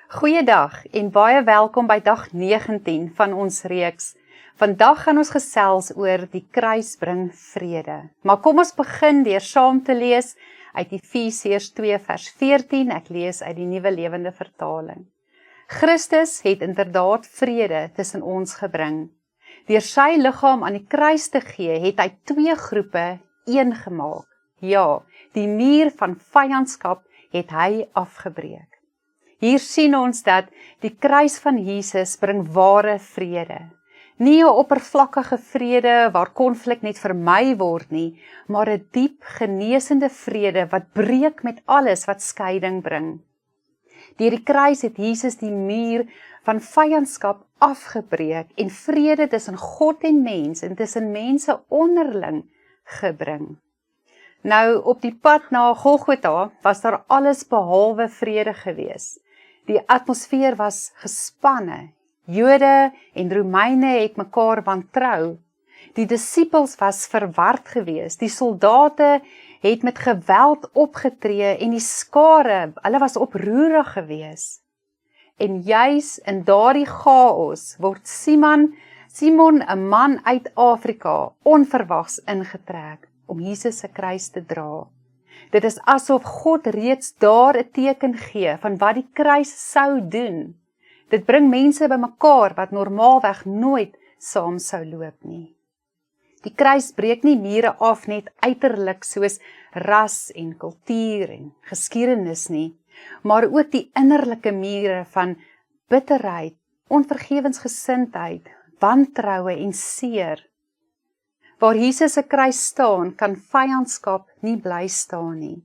Goeiedag en baie welkom by dag 19 van ons reeks. Vandag gaan ons gesels oor die kruis bring vrede. Maar kom ons begin deur saam te lees uit Efesiërs 2 vers 14. Ek lees uit die Nuwe Lewende Vertaling. Christus het inderdaad vrede tussen ons gebring. Deur sy liggaam aan die kruis te gee, het hy twee groepe een gemaak. Ja, die muur van vyandskap het hy afgebreek. Hier sien ons dat die kruis van Jesus bring ware vrede. Nie 'n oppervlakkige vrede waar konflik net vermy word nie, maar 'n diep genesende vrede wat breek met alles wat skeiding bring. Deur die kruis het Jesus die muur van vyandskap afgebreek en vrede tussen God en mens en tussen mense onderling gebring. Nou, op die pad na Golgotha was daar alles behalwe vrede gewees. Die atmosfeer was gespanne. Jode en Romeine het mekaar wantrou. Die disippels was verward gewees. Die soldate het met geweld opgetree en die skare, hulle was oproerig gewees. En juis in daardie chaos word Simon, 'n man uit Afrika, onverwags ingetrek om Jesus se kruis te dra. Dit is asof God reeds daar 'n teken gee van wat die kruis sou doen. Dit bring mense bymekaar wat normaalweg nooit saam sou loop nie. Die kruis breek nie mure af net uiterlik soos ras en kultuur en geskiedenis nie, maar ook die innerlike mure van bitterheid, onvergewensgesindheid, wantroue en seer. Waar Jesus se kruis staan, kan vyandskap nie bly staan nie.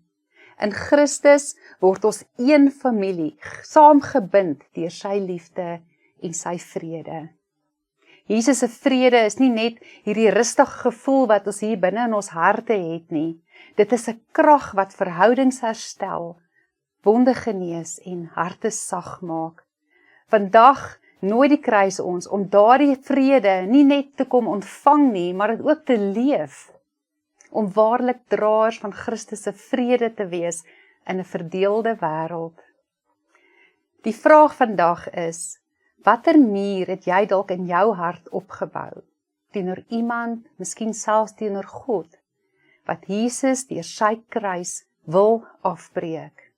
In Christus word ons een familie, saamgebind deur sy liefde en sy vrede. Jesus se vrede is nie net hierdie rustige gevoel wat ons hier binne in ons harte het nie. Dit is 'n krag wat verhoudings herstel, wonde genees en harte sag maak. Vandag nooi die kruis ons om daardie vrede nie net te kom ontvang nie, maar dit ook te leef. Om waarlik draers van Christus se vrede te wees in 'n verdeelde wêreld. Die vraag vandag is, watter muur het jy dalk in jou hart opgebou? Teenoor iemand, miskien selfs teenoor God, wat Jesus deur sy kruis wil afbreek.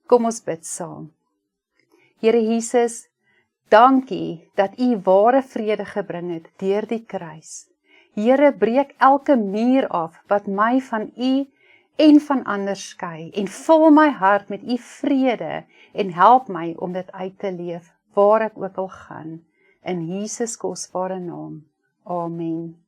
Kom ons bid saam. Here Jesus, dankie dat U ware vrede gebring het deur die kruis. Here, breek elke muur af wat my van U en van ander skei en vul my hart met U vrede en help my om dit uit te leef waar ek ook al gaan. In Jesus kosbare naam. Amen.